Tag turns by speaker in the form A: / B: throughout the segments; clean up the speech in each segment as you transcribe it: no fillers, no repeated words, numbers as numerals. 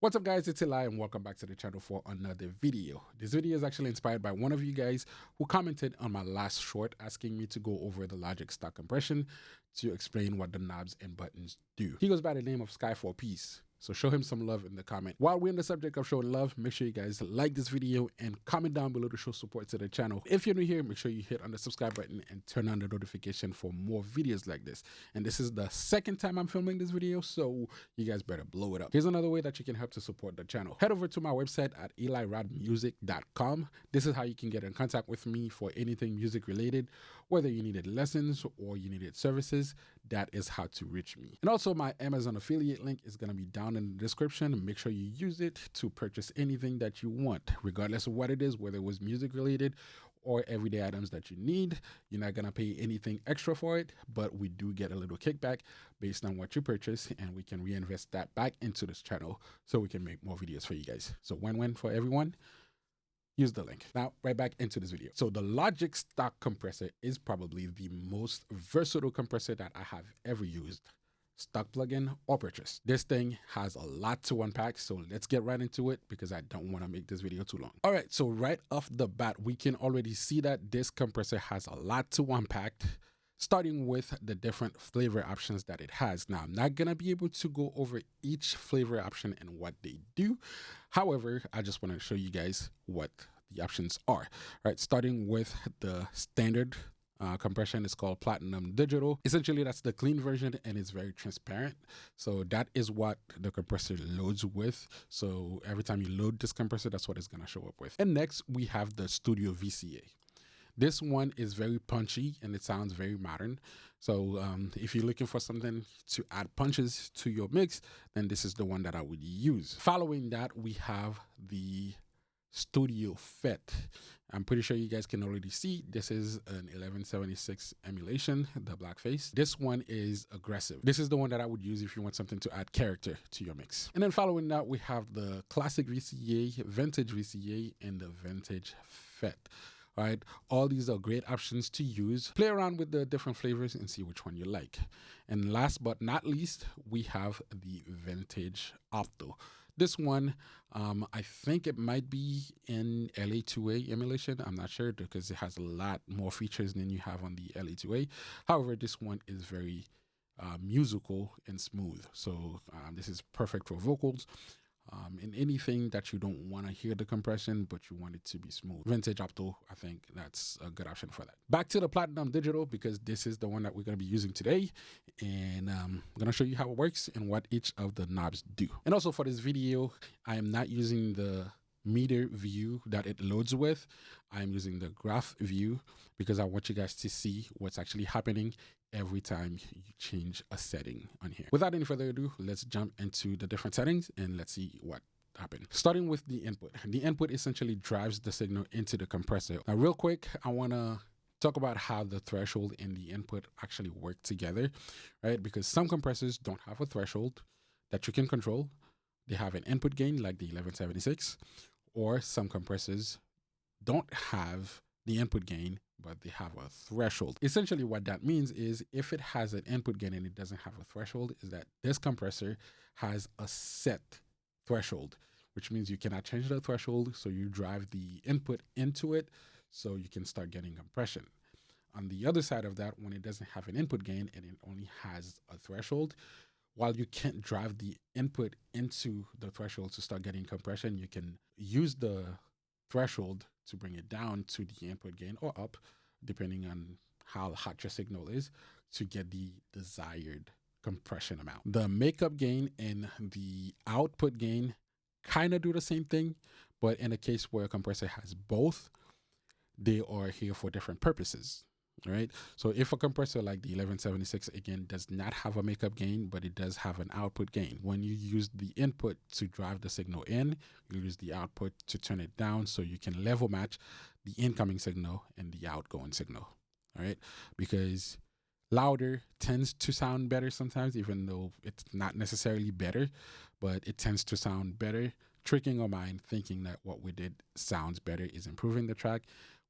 A: What's up guys, it's Eli and welcome back to the channel for another video. This video is actually inspired by one of you guys who commented on my last short asking me to go over the Logic stock compression to explain what the knobs and buttons do. He goes by the name of Sky for Peace. So show him some love in the comment. While we're in the subject of showing love, make sure you guys like this video and comment down below to show support to the channel. If you're new here, make sure you hit on the subscribe button and turn on the notification for more videos like this. And this is the second time I'm filming this video, so you guys better blow it up. Here's another way that you can help to support the channel. Head over to my website at elirodmusic.com. This is how you can get in contact with me for anything music related, whether you needed lessons or you needed services. That is how to reach me. And also my Amazon affiliate link is going to be down in the description. Make sure you use it to purchase anything that you want, regardless of what it is, whether it was music related or everyday items that you need. You're not going to pay anything extra for it, but we do get a little kickback based on what you purchase, and we can reinvest that back into this channel so we can make more videos for you guys. So win-win for everyone. Use the link. Now, right back into this video. So the Logic stock compressor is probably the most versatile compressor that I have ever used, stock plugin or purchase. This thing has a lot to unpack, so let's get right into it because I don't want to make this video too long. All right, so right off the bat, we can already see that this compressor has a lot to unpack, starting with the different flavor options that it has. Now, I'm not gonna be able to go over each flavor option and what they do. However, I just wanna show you guys what the options are. All right, starting with the standard compression is called Platinum Digital. Essentially, that's the clean version and it's very transparent. So that is what the compressor loads with. So every time you load this compressor, that's what it's gonna show up with. And next, we have the Studio VCA. This one is very punchy and it sounds very modern. So if you're looking for something to add punches to your mix, then this is the one that I would use. Following that, we have the Studio FET. I'm pretty sure you guys can already see this is an 1176 emulation, the blackface. This one is aggressive. This is the one that I would use if you want something to add character to your mix. And then following that, we have the Classic VCA, Vintage VCA, and the Vintage FET. All right, all these are great options to use. Play around with the different flavors and see which one you like. And last but not least, we have the Vintage Opto. This one, I think it might be in LA2A emulation. I'm not sure because it has a lot more features than you have on the LA2A. However, this one is very musical and smooth. So this is perfect for vocals. In anything that you don't want to hear the compression, but you want it to be smooth. Vintage Opto, I think that's a good option for that. Back to the Platinum Digital, because this is the one that we're going to be using today. And I'm going to show you how it works and what each of the knobs do. And also for this video, I am not using the meter view that it loads with. I'm using the graph view because I want you guys to see what's actually happening every time you change a setting on here. Without any further ado, let's jump into the different settings and let's see what happened. Starting with the input. The input essentially drives the signal into the compressor. Now, real quick, I want to talk about how the threshold and the input actually work together, right? Because some compressors don't have a threshold that you can control. They have an input gain like the 1176, or some compressors don't have the input gain, but they have a threshold. Essentially what that means is if it has an input gain and it doesn't have a threshold, is that this compressor has a set threshold, which means you cannot change the threshold. So you drive the input into it so you can start getting compression. On the other side of that, when it doesn't have an input gain and it only has a threshold, while you can't drive the input into the threshold to start getting compression, you can use the threshold to bring it down to the input gain or up, depending on how hot your signal is, to get the desired compression amount. The makeup gain and the output gain kind of do the same thing, but in a case where a compressor has both, they are here for different purposes. All right. So if a compressor like the 1176 again does not have a makeup gain, but it does have an output gain, when you use the input to drive the signal in, you use the output to turn it down so you can level match the incoming signal and the outgoing signal. All right. Because louder tends to sound better sometimes, even though it's not necessarily better, but it tends to sound better, tricking our mind thinking that what we did sounds better is improving the track,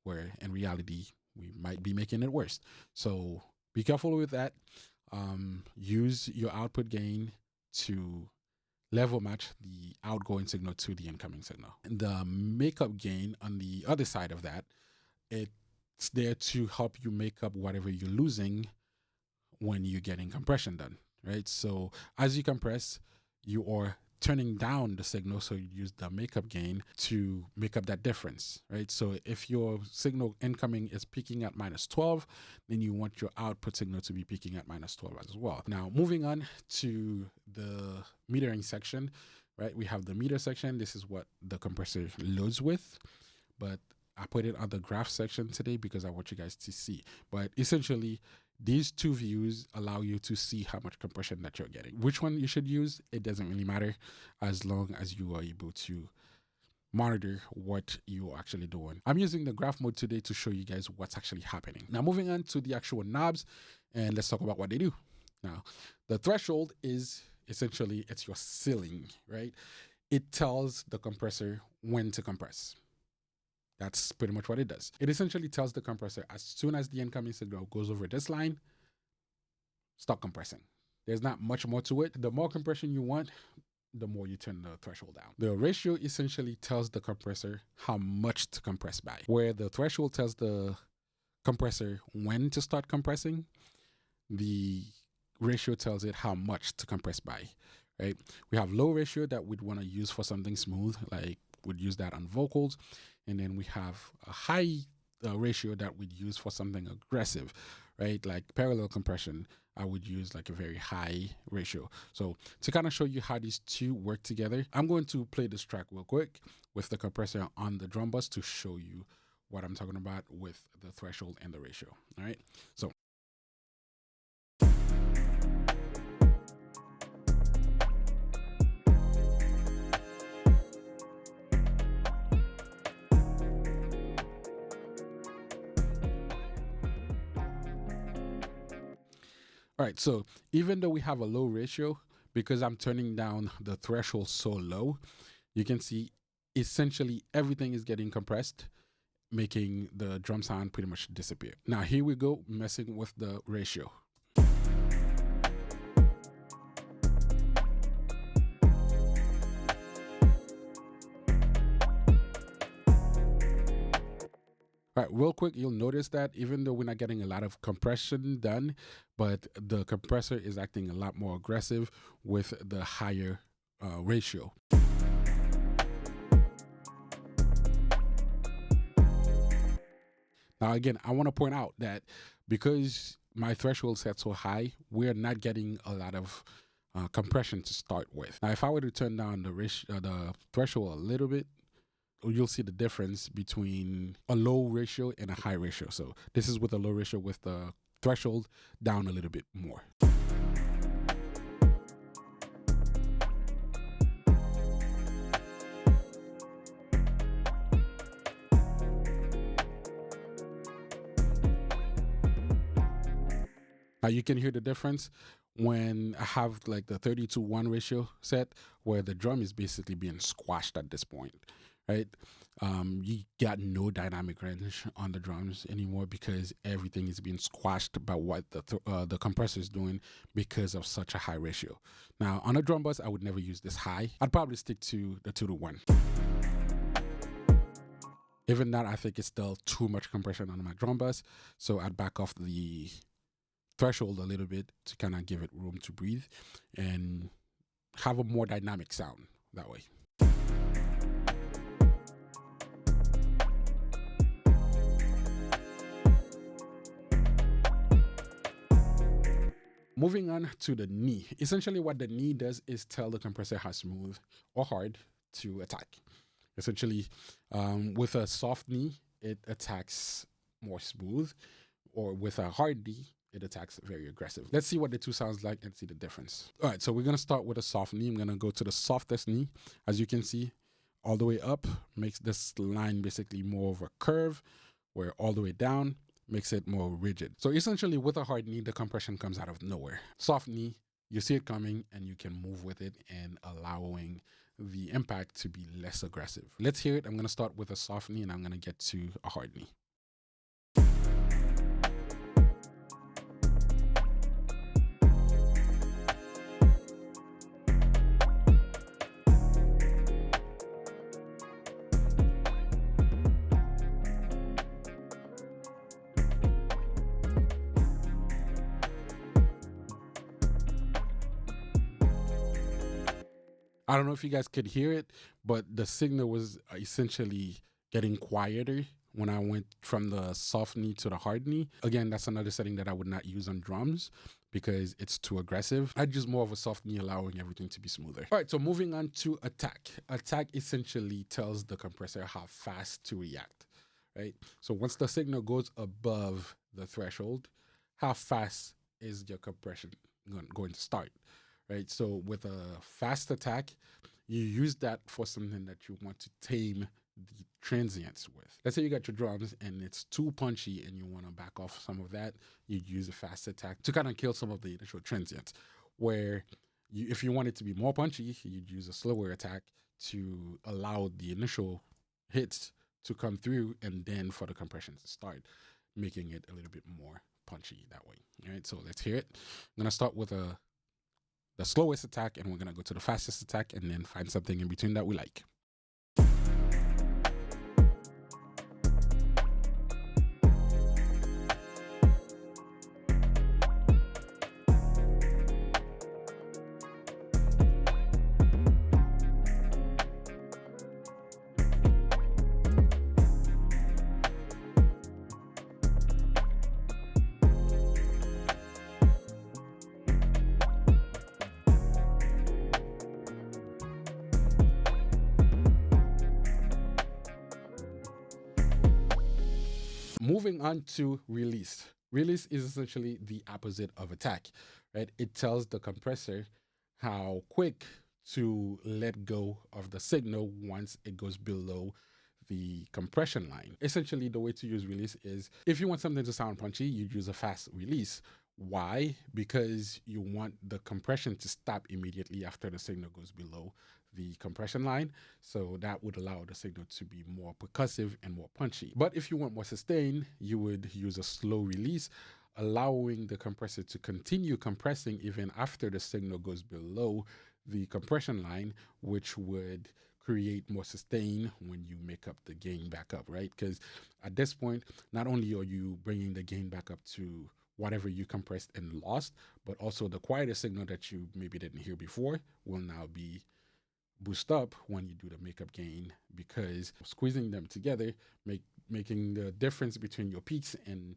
A: where in reality, we might be making it worse. So be careful with that. Use your output gain to level match the outgoing signal to the incoming signal. The makeup gain on the other side of that, it's there to help you make up whatever you're losing when you're getting compression done, right? So as you compress, you are turning down the signal, so you use the makeup gain to make up that difference, right? So if your signal incoming is peaking at -12, then you want your output signal to be peaking at -12 as well. Now, moving on to the metering section, right? We have the meter section. This is what the compressor loads with, but I put it on the graph section today because I want you guys to see. But essentially, these two views allow you to see how much compression that you're getting. Which one you should use, it doesn't really matter, as long as you are able to monitor what you're actually doing. I'm using the graph mode today to show you guys what's actually happening. Now, moving on to the actual knobs, and let's talk about what they do. Now, the threshold is essentially, it's your ceiling, right? It tells the compressor when to compress. That's pretty much what it does. It essentially tells the compressor, as soon as the incoming signal goes over this line, stop compressing. There's not much more to it. The more compression you want, the more you turn the threshold down. The ratio essentially tells the compressor how much to compress by. Where the threshold tells the compressor when to start compressing, the ratio tells it how much to compress by, right? We have low ratio that we'd want to use for something smooth, like we'd use that on vocals. And then we have a high ratio that we'd use for something aggressive, right? Like parallel compression, I would use like a very high ratio. So to kind of show you how these two work together, I'm going to play this track real quick with the compressor on the drum bus to show you what I'm talking about with the threshold and the ratio. All right. So all right, so even though we have a low ratio, because I'm turning down the threshold so low, you can see essentially everything is getting compressed, making the drum sound pretty much disappear. Now here we go, messing with the ratio. All right, real quick, you'll notice that even though we're not getting a lot of compression done, but the compressor is acting a lot more aggressive with the higher ratio. Now, again, I want to point out that because my threshold set so high, we're not getting a lot of compression to start with. Now, if I were to turn down the threshold a little bit, you'll see the difference between a low ratio and a high ratio. So this is with a low ratio with the threshold down a little bit more. Now you can hear the difference when I have like the 30-1 ratio set, where the drum is basically being squashed at this point, right? You got no dynamic range on the drums anymore because everything is being squashed by what the compressor is doing because of such a high ratio. Now on a drum bus, I would never use this high. I'd probably stick to the 2-1. Even that, I think it's still too much compression on my drum bus, so I'd back off the threshold a little bit to kind of give it room to breathe and have a more dynamic sound that way. Moving on to the knee. Essentially what the knee does is tell the compressor how smooth or hard to attack. Essentially, with a soft knee, it attacks more smooth, or with a hard knee, it attacks very aggressive. Let's see what the two sounds like and see the difference. All right, so we're gonna start with a soft knee. I'm gonna go to the softest knee. As you can see, all the way up makes this line basically more of a curve, where all the way down makes it more rigid. So essentially with a hard knee, the compression comes out of nowhere. Soft knee, you see it coming and you can move with it and allowing the impact to be less aggressive. Let's hear it. I'm gonna start with a soft knee and I'm gonna get to a hard knee. I don't know if you guys could hear it, but the signal was essentially getting quieter when I went from the soft knee to the hard knee. Again, that's another setting that I would not use on drums because it's too aggressive. I'd use more of a soft knee, allowing everything to be smoother. All right, so moving on to attack. Attack essentially tells the compressor how fast to react, right? So once the signal goes above the threshold, how fast is your compression going to start, right? So with a fast attack, you use that for something that you want to tame the transients with. Let's say you got your drums and it's too punchy and you want to back off some of that, you'd use a fast attack to kind of kill some of the initial transients. Where if you want it to be more punchy, you'd use a slower attack to allow the initial hits to come through and then for the compression to start, making it a little bit more punchy that way. All right, so let's hear it. I'm gonna start with the slowest attack, and we're gonna go to the fastest attack, and then find something in between that we like. Moving on to release. Release is essentially the opposite of attack, right? It tells the compressor how quick to let go of the signal once it goes below the compression line. Essentially, the way to use release is if you want something to sound punchy, you'd use a fast release. Why? Because you want the compression to stop immediately after the signal goes below the compression line. So that would allow the signal to be more percussive and more punchy. But if you want more sustain, you would use a slow release, allowing the compressor to continue compressing even after the signal goes below the compression line, which would create more sustain when you make up the gain back up, right? Because at this point, not only are you bringing the gain back up to whatever you compressed and lost, but also the quieter signal that you maybe didn't hear before will now be boost up when you do the makeup gain, because squeezing them together, making the difference between your peaks and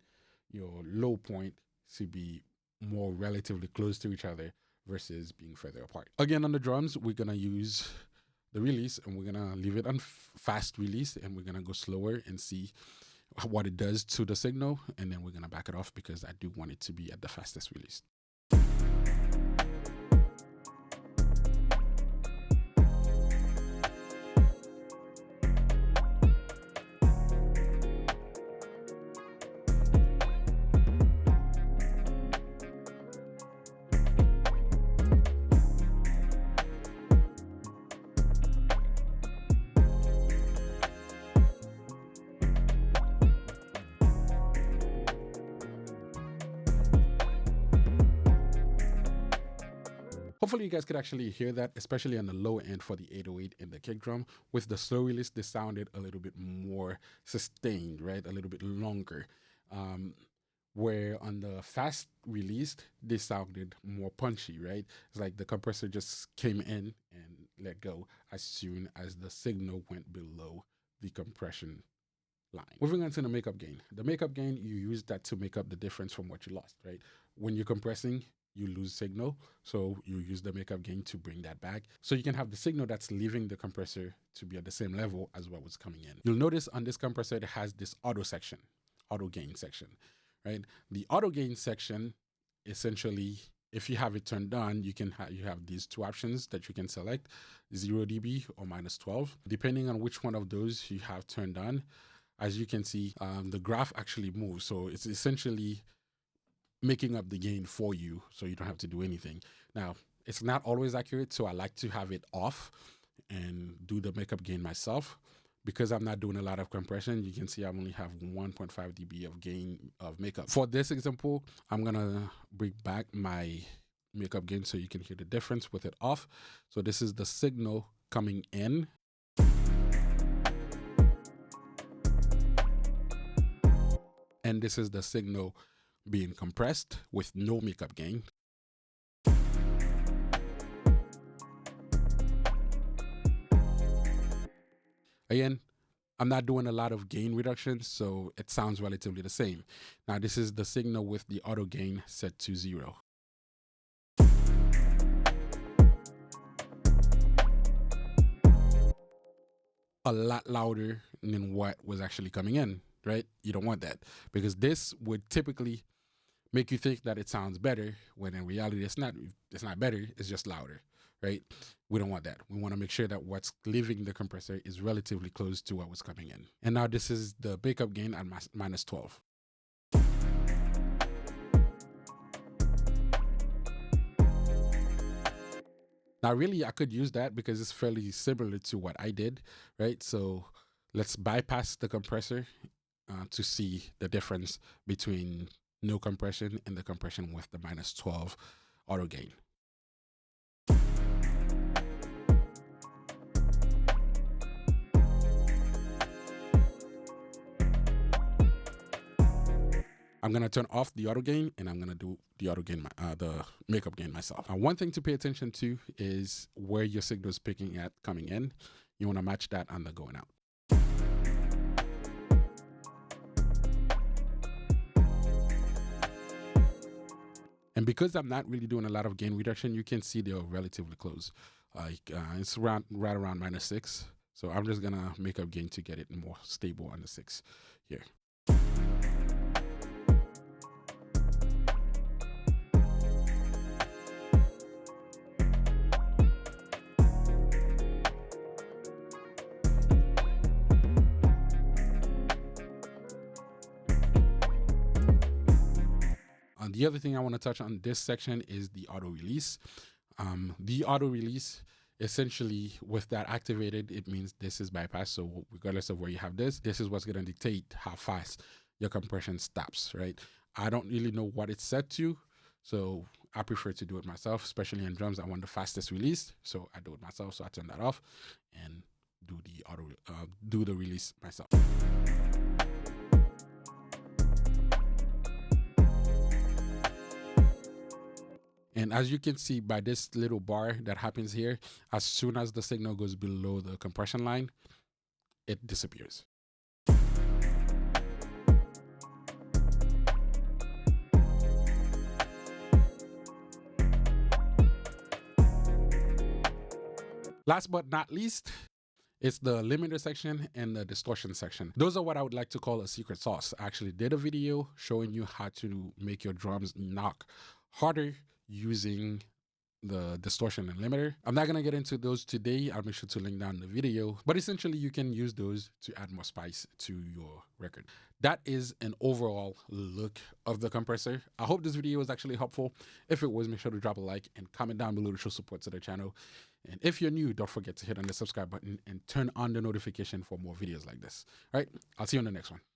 A: your low point to be more relatively close to each other versus being further apart. Again, on the drums, we're gonna use the release and we're gonna leave it on fast release, and we're gonna go slower and see what it does to the signal, and then we're gonna back it off because I do want it to be at the fastest release. Hopefully you guys could actually hear that, especially on the low end for the 808 and the kick drum. With the slow release, this sounded a little bit more sustained, right? A little bit longer. Where on the fast release, this sounded more punchy, right? It's like the compressor just came in and let go as soon as the signal went below the compression line. Moving on to the makeup gain. The makeup gain, you use that to make up the difference from what you lost, right? When you're compressing, you lose signal, so you use the makeup gain to bring that back. So you can have the signal that's leaving the compressor to be at the same level as what was coming in. You'll notice on this compressor, it has this auto gain section, right? The auto gain section, essentially, if you have it turned on, you have these two options that you can select, 0 dB or -12. Depending on which one of those you have turned on, as you can see, the graph actually moves. So it's essentially making up the gain for you, so you don't have to do anything. Now, it's not always accurate, so I like to have it off and do the makeup gain myself. Because I'm not doing a lot of compression, you can see I only have 1.5 dB of gain of makeup. For this example, I'm gonna bring back my makeup gain so you can hear the difference with it off. So this is the signal coming in. And this is the signal being compressed with no makeup gain. Again, I'm not doing a lot of gain reduction, so it sounds relatively the same. Now, this is the signal with the auto gain set to 0. A lot louder than what was actually coming in, right? You don't want that, because this would typically make you think that it sounds better when in reality it's not better, it's just louder, right? We don't want that. We want to make sure that what's leaving the compressor is relatively close to what was coming in. And now this is the backup gain at minus 12. Now, really, I could use that because it's fairly similar to what I did, right? So let's bypass the compressor to see the difference between no compression and the compression with the minus 12 auto gain. I'm gonna turn off the auto gain and I'm gonna do the auto gain, the makeup gain myself. Now, one thing to pay attention to is where your signal is picking at coming in. You wanna match that on the going out. And because I'm not really doing a lot of gain reduction, you can see they're relatively close. It's right around minus 6. So I'm just gonna make up gain to get it more stable on the 6 here. The other thing I want to touch on this section is the auto release. The auto release, essentially, with that activated, it means this is bypassed. So regardless of where you have this is what's going to dictate how fast your compression stops, right? I don't really know what it's set to, so I prefer to do it myself, especially in drums. I want the fastest release, so I do it myself. So I turn that off and do the release myself. And as you can see by this little bar that happens here, as soon as the signal goes below the compression line, it disappears. Last but not least, it's the limiter section and the distortion section. Those are what I would like to call a secret sauce. I actually did a video showing you how to make your drums knock harder using the distortion and limiter. I'm not gonna get into those today. I'll make sure to link down the video, but essentially you can use those to add more spice to your record. That is an overall look of the compressor. I hope this video was actually helpful. If it was, make sure to drop a like and comment down below to show support to the channel. And if you're new, don't forget to hit on the subscribe button and turn on the notification for more videos like this. All right, I'll see you on the next one.